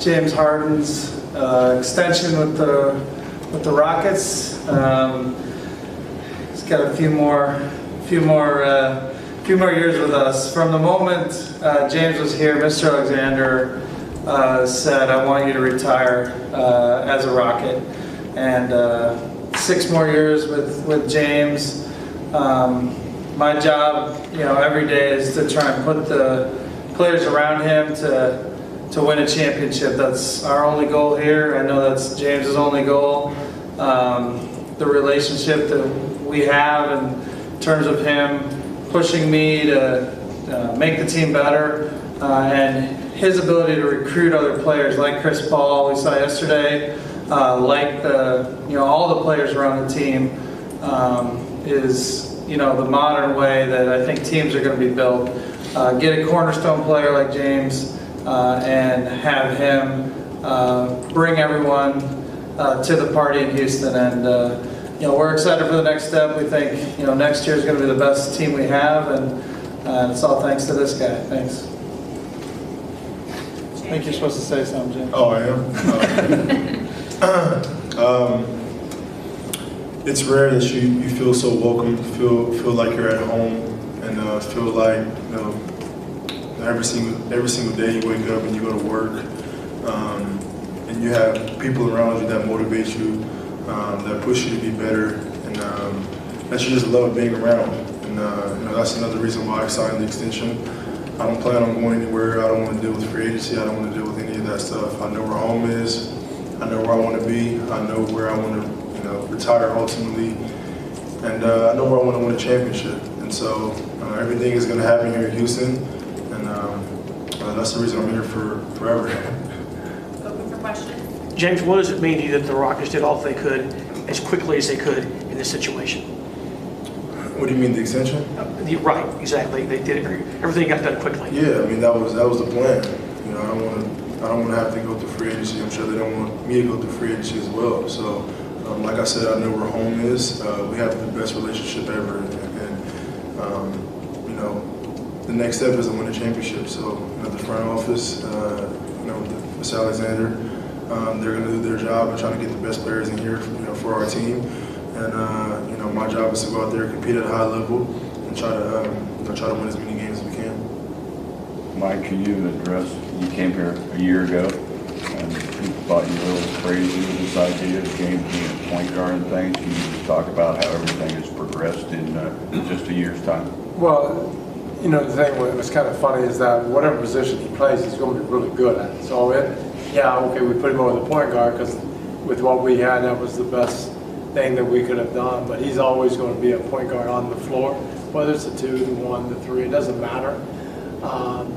James Harden's extension with the Rockets. He's got a few more years with us. From the moment James was here, Mr. Alexander said, "I want you to retire as a Rocket," and 6 more years with James. My job, every day is to try and put the players around him to win a championship. That's our only goal here. I know that's James's only goal. The relationship that we have in terms of him pushing me to make the team better, and his ability to recruit other players like Chris Paul, we saw yesterday, like all the players around the team, is the modern way that I think teams are going to be built. Get a cornerstone player like James and have him bring everyone to the party in Houston. And we're excited for the next step. We think next year is going to be the best team we have, and it's all thanks to this guy. Thanks. I think you're supposed to say something, James. Oh, I am? It's rare that you feel so welcome, feel like you're at home, and feel like every single day you wake up and you go to work, and you have people around you that motivate you, that push you to be better, and that you just love being around. And that's another reason why I signed the extension. I don't plan on going anywhere. I don't want to deal with free agency. I don't want to deal with any of that stuff. I know where home is. I know where I want to be. I know where I want to retire ultimately, and I know where I want to win a championship. And so everything is going to happen here in Houston, and that's the reason I'm here for forever. Open for questions. James, what does it mean to you that the Rockets did all they could as quickly as they could in this situation? What do you mean, the extension? Right, exactly. They did everything got done quickly. Yeah, I mean that was the plan. I don't want to have to go through free agency. I'm sure they don't want me to go through free agency as well. So, like I said, I know where home is. We have the best relationship ever, and the next step is to win a championship. So, the front office, Mr. Alexander, they're going to do their job and try to get the best players in here, for our team. And my job is to go out there and compete at a high level and try to win as many games as we can. Mike, can you address? You came here a year ago, and people thought you were a little crazy with this idea of James being a point guard and things. Can you just talk about how everything has progressed in just a year's time? Well, the thing that was kind of funny is that whatever position he plays, he's going to be really good at. So, we put him over the point guard because with what we had, that was the best thing that we could have done. But he's always going to be a point guard on the floor, whether it's the 2, the 1, the 3, it doesn't matter.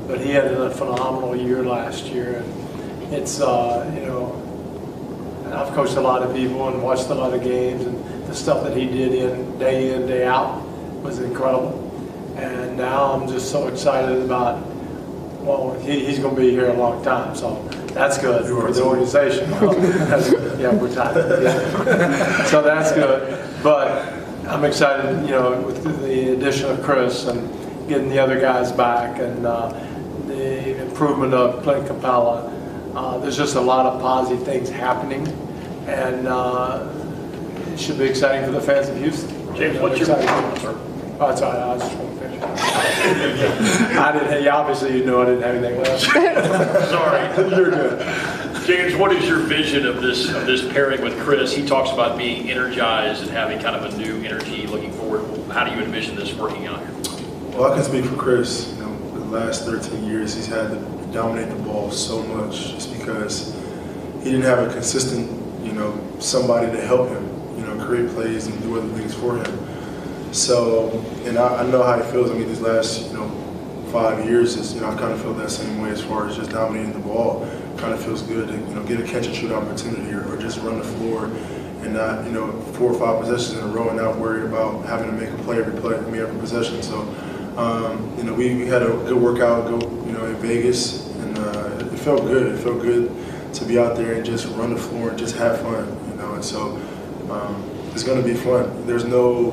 But he had a phenomenal year last year, and it's I've coached a lot of people and watched a lot of games, and the stuff that he did in, day out was incredible. And now I'm just so excited about, he's going to be here a long time, so that's good for the organization. We're tied. Yeah. So that's good. But I'm excited, with the addition of Chris and getting the other guys back, and the improvement of Clint Capella. There's just a lot of positive things happening, and it should be exciting for the fans of Houston. James, what's your Oh, it's all right. I just want to finish. Obviously, you know I didn't have anything left. Sorry. You're good. James, what is your vision of this pairing with Chris? He talks about being energized and having kind of a new energy looking forward. How do you envision this working out here? Well, I can speak for Chris. The last 13 years, he's had to dominate the ball so much just because he didn't have a consistent, somebody to help him, create plays and do other things for him. So, and I know how he feels. I mean, these last, 5 years, I kind of feel that same way as far as just dominating the ball. Kind of feels good to, get a catch and shoot opportunity or just run the floor and not, 4 or 5 possessions in a row and not worried about having to make a play every possession. So, we had a good workout, in Vegas, and it felt good. It felt good to be out there and just run the floor and just have fun, And so it's going to be fun. There's no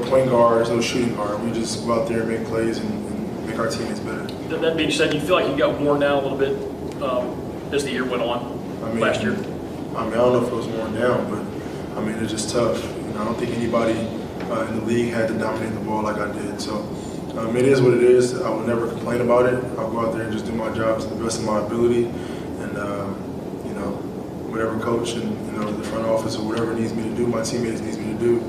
point guard, there's no shooting guard. We just go out there and make plays and make our teammates better. That being said, you feel like you got worn down a little bit as the year went on I mean, last year? I don't know if it was worn down, but I mean, it's just tough. You know, I don't think anybody in the league had to dominate the ball like I did. So it is what it is. I will never complain about it. I'll go out there and just do my job to the best of my ability, and you know, whatever coach and the front office or whatever needs me to do, my teammates needs me to do,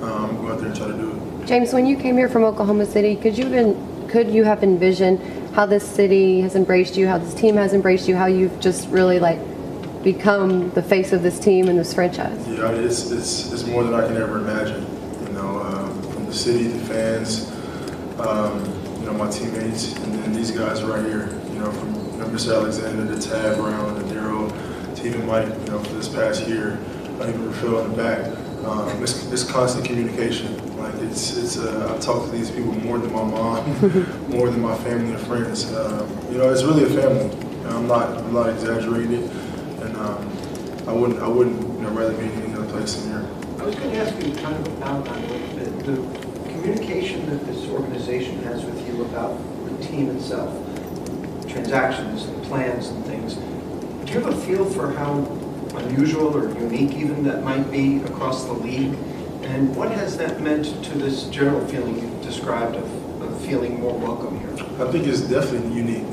I'm gonna go out there and try to do it. James, when you came here from Oklahoma City, could you have envisioned how this city has embraced you, how this team has embraced you, how you've just really become the face of this team and this franchise? Yeah, it's more than I can ever imagine. From the city, the fans, my teammates, and then these guys right here. From Mr. Alexander to Tab Brown to Daryl to even Mike. For this past year, even Rafael in the back. It's constant communication. I talk to these people more than my mom, more than my family and friends. It's really a family. I'm not exaggerating it, and I wouldn't rather be in any other place than here. I was going to ask you kind of about that a little bit. The communication that this organization has with you about the team itself, transactions and plans and things. Do you have a feel for how unusual or unique even that might be across the league? And what has that meant to this general feeling you described of feeling more welcome here? I think it's definitely unique.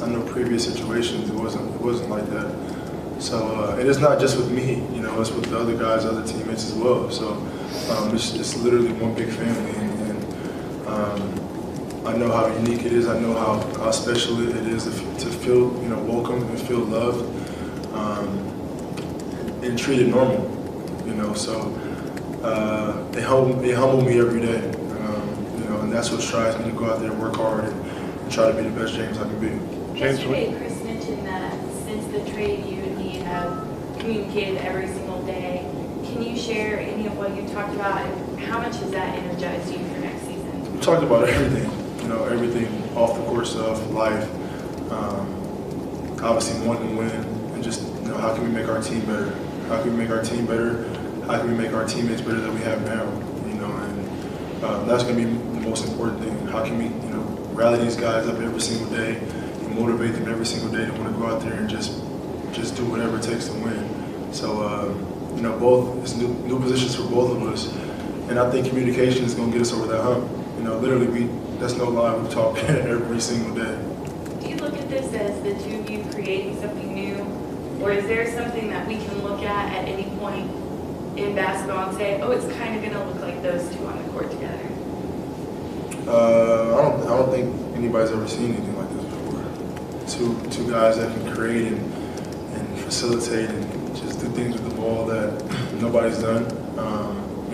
I know previous situations it wasn't like that. So and it's not just with me, it's with the other guys, other teammates as well. So it's literally one big family, and I know how unique it is. I know how special it is to feel welcome and feel loved and treated normal. So they humble me every day, and that's what drives me to go out there and work hard and try to be the best James I can be. Yesterday, Chris mentioned that since the trade, you and he have communicated every single day. Can you share any of what you talked about, and how much has that energized you for next season? We talked about everything, everything off the course of life. Obviously, wanting to win, and just how can we make our team better? How can we make our team better? How can we make our teammates better than we have now? And that's going to be the most important thing. How can we, rally these guys up every single day and motivate them every single day to want to go out there and just do whatever it takes to win. So, both it's new positions for both of us, and I think communication is going to get us over that hump. Literally, that's no lie. We talk every single day. Do you look at this as the two of you creating something new, or is there something that we can look at any point in basketball and say, oh, it's kind of going to look like those two on the court together? I don't think anybody's ever seen anything like this before. Two guys that can create and facilitate and just do things with the ball that nobody's done.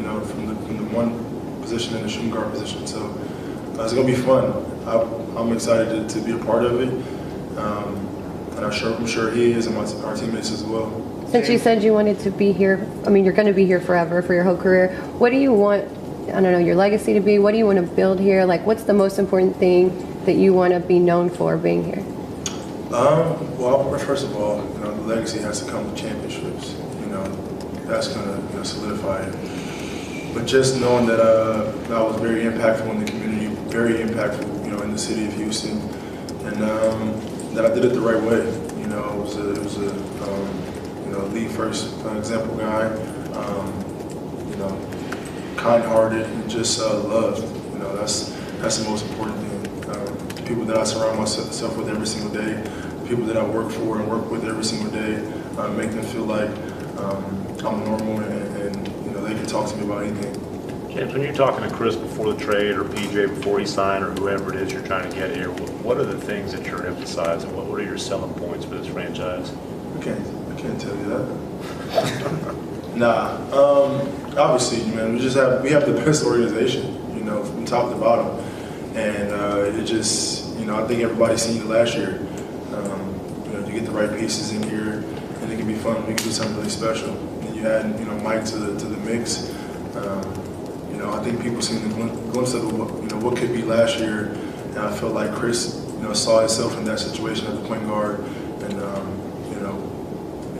From the one position and the shooting guard position. So it's gonna be fun. I'm excited to be a part of it, and I'm sure he is, and our teammates as well. Since you said you wanted to be here, you're going to be here forever for your whole career. What do you want, your legacy to be? What do you want to build here? What's the most important thing that you want to be known for being here? Well, first of all, the legacy has to come with championships. That's going to solidify it. But just knowing that I was very impactful in the community, very impactful, in the city of Houston, and that I did it the right way. It was a league first example guy, kind-hearted and just loved. That's the most important thing. People that I surround myself with every single day, people that I work for and work with every single day, make them feel like I'm normal and they can talk to me about anything. James, when you're talking to Chris before the trade or PJ before he signed or whoever it is you're trying to get here, what are the things that you're emphasizing? What are your selling points for this franchise? I can't tell you that. Nah. Obviously, man, we have the best organization, from top to bottom, and it just, I think everybody's seen it last year. You get the right pieces in here, and it can be fun. We can do something really special. And you add, Mike to the mix. I think people seen the glimpse of what could be last year, and I felt like Chris, saw himself in that situation as a point guard, and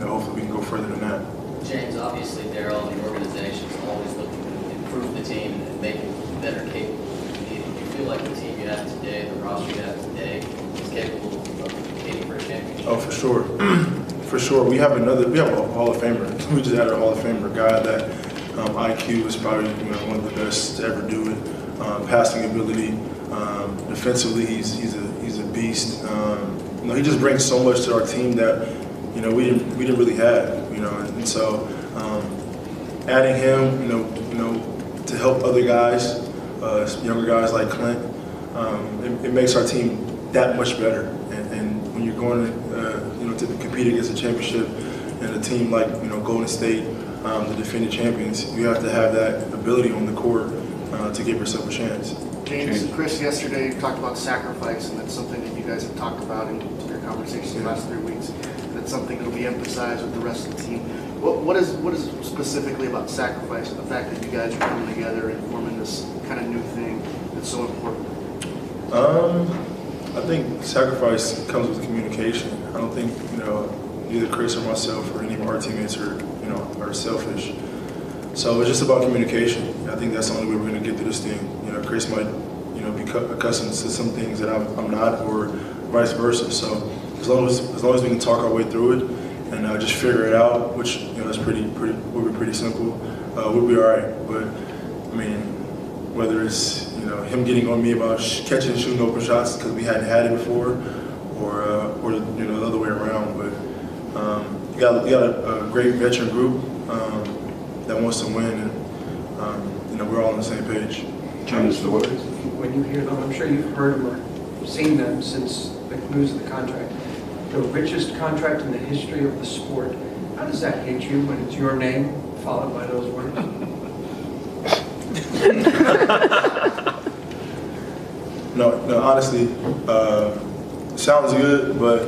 hopefully we can go further than that. James, obviously Daryl and the organization is always looking to improve the team and make it better capable of competing. Do you feel like the team you have today, the roster you have today, is capable of competing for a championship? Oh, for sure. For sure. We have a Hall of Famer. We just added a Hall of Famer, a guy that IQ is probably one of the best to ever do it. Passing ability, defensively, he's a beast. He just brings so much to our team that we didn't really have. And so adding him, to help other guys, younger guys like Clint, it makes our team that much better. And when you're going to compete against a championship and a team like Golden State, the defending champions, you have to have that ability on the court to give yourself a chance. Chris, yesterday talked about sacrifice, and that's something that you guys have talked about in your conversations the last 3 weeks. That's something that will be emphasized with the rest of the team. What is specifically about sacrifice and the fact that you guys are coming together and forming this kind of new thing that's so important? I think sacrifice comes with communication. I don't think either Chris or myself or any of our teammates are selfish. So it's just about communication. I think that's the only way we're going to get through this thing. Chris might be accustomed to some things that I'm not, or vice versa. So as long as we can talk our way through it and just figure it out, which that's would be pretty simple, we'll be all right. But I mean, whether it's him getting on me about catching and shooting open shots because we hadn't had it before, or the other way around. But you got a great veteran group that wants to win, and we're all on the same page. When you hear them, I'm sure you've heard them or seen them since the news of the contract. The richest contract in the history of the sport. How does that hit you when it's your name followed by those words? No, honestly, sounds good, but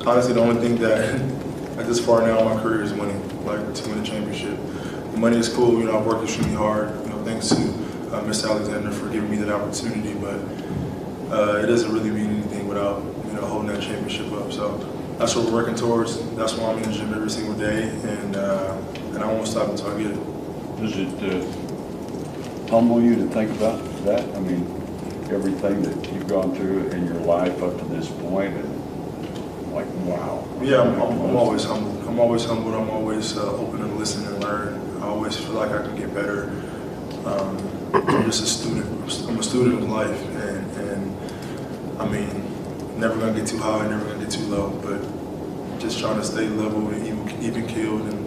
honestly, the only thing that at this far now in my career is winning, to win a championship. The money is cool, I've worked extremely hard, thanks to Mr. Alexander for giving me that opportunity, but it doesn't really mean anything without, holding that championship up. So that's what we're working towards. That's why I'm in the gym every single day, and I won't stop until I get it. Does it humble you to think about that? I mean, everything that you've gone through in your life up to this point, and wow. Yeah, I'm always humbled. I'm always humbled. I'm always open to listen and learn. I always feel like I can get better. I'm just a student. I'm a student of life, and I mean, never gonna get too high, never gonna get too low, but just trying to stay level and even keeled, and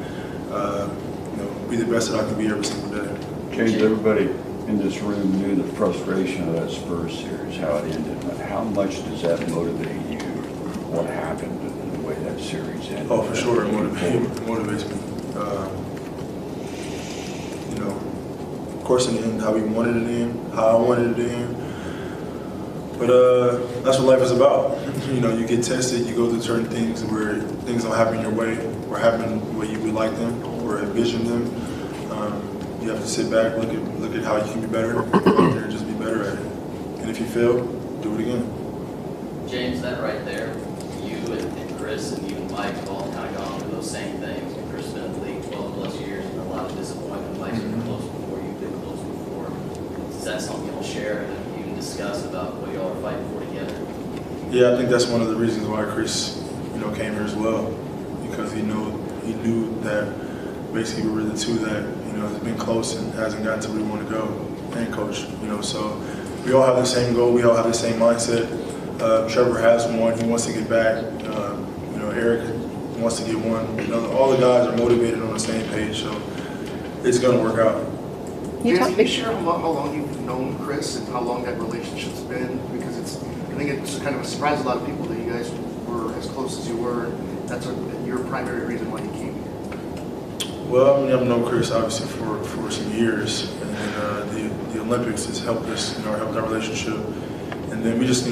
be the best that I can be every single day. James, everybody in this room knew the frustration of that Spurs series, how it ended. How much does that motivate you? What happened and the way that series ended? Oh, for sure, it motivates me. Of course, in the end, how we wanted it to end, how I wanted it to end. But that's what life is about. You get tested, you go through certain things where things don't happen your way, or happen the way you would like them, or envision them. You have to sit back, look at how you can be better, and just be better at it. And if you fail, do it again. James, that right there, you and Chris and even Mike have all kind of gone through those same things. Chris has been in the league 12 plus years and a lot of disappointment. Mike's been close before, you've been close before. Is that something you'll share and you can discuss about what y'all are fighting for together? Yeah, I think that's one of the reasons why Chris, came here as well, because he knew that basically we were the two that has been close and hasn't gotten to where we want to go, and coach, so we all have the same goal, we all have the same mindset. Trevor has one, he wants to get back. Eric wants to get one. All the guys are motivated on the same page, so it's going to work out. Can you share how long you've known Chris and how long that relationship's been? Because I think it's kind of a surprise to a lot of people that you guys were as close as you were, and that's your primary reason why you came here. Well, I've known Chris obviously for some years, and then the Olympics has helped us, helped our relationship, and then we just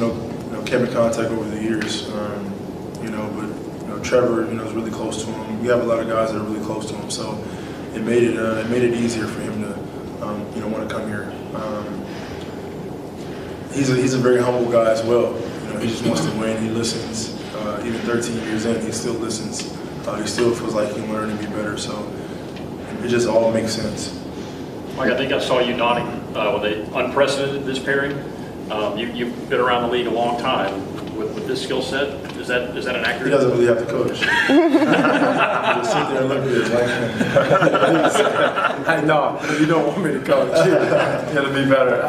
kept in contact over the years, but Trevor, is really close to him. We have a lot of guys that are really close to him, so it made it easier for him to want to come here. He's a very humble guy as well. He just wants to win. He listens. Even 13 years in, he still listens. He still feels like he can learn and be better. So it just all makes sense. Mike, I think I saw you nodding when they unprecedented this pairing. You've been around the league a long time. With this skill set, Is that an He accurate? doesn't really have to coach. Just sit there and look at it like, I know, you don't want me to coach. It'll be better.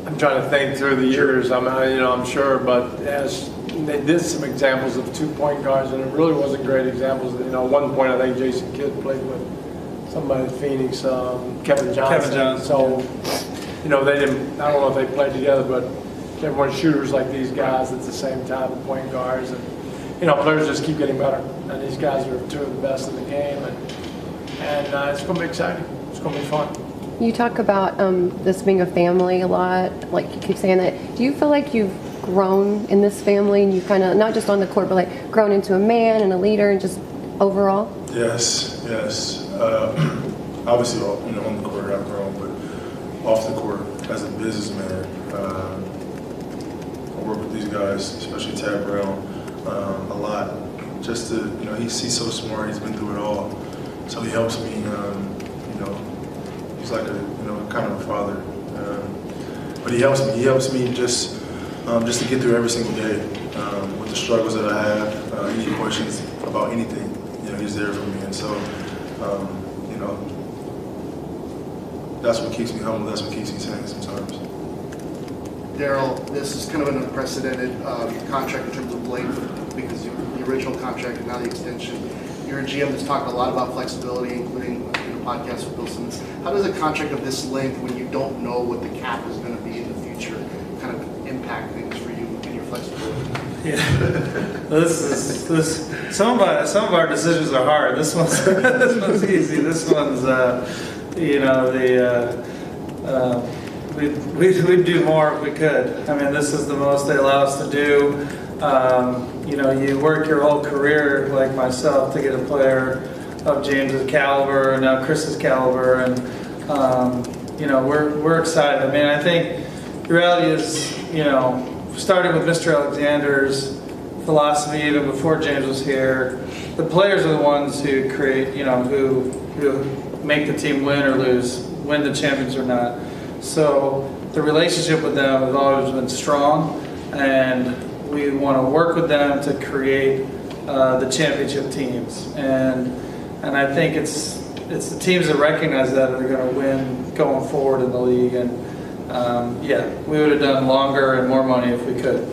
I'm trying to think through the years. I'm sure, but as they did some examples of 2 point guards, and it really wasn't great examples. At one point, I think Jason Kidd played with somebody in Phoenix, Kevin Johnson. So, they didn't. I don't know if they played together, but they weren't shooters like these guys at the same time, point guards, and players just keep getting better. And these guys are 2 of the best in the game, and it's going to be exciting. It's going to be fun. You talk about this being a family a lot, like you keep saying that. Do you feel like you've grown in this family and you've kind of, not just on the court, but like grown into a man and a leader and just overall? yes. Obviously, on the court I've grown, but off the court as a businessman, I work with these guys, especially Tad Brown, a lot. Just to, he's so smart. He's been through it all, so he helps me. He's like a kind of a father, but he helps me. He helps me just to get through every single day with the struggles that I have. Any questions about anything, he's there for me, and so that's what keeps me humble. That's what keeps me sane sometimes. Daryl, this is kind of an unprecedented contract in terms of length because the original contract and now the extension. You're a GM that's talked a lot about flexibility, including podcast with Bill Simmons. How does a contract of this length, when you don't know what the cap is going to be in the future, kind of impact things for you and your flexibility? Yeah, some of our decisions are hard. This one's easy. This one's we'd do more if we could. I mean, this is the most they allow us to do. You work your whole career, like myself, to get a player of James's caliber and now Chris's caliber, and we're excited. I mean, I think the reality is, starting with Mr. Alexander's philosophy even before James was here, the players are the ones who create, who make the team win or lose, win the champions or not. So the relationship with them has always been strong, and we want to work with them to create the championship teams. And I think it's the teams that recognize that are going to win going forward in the league. And we would have done longer and more money if we could.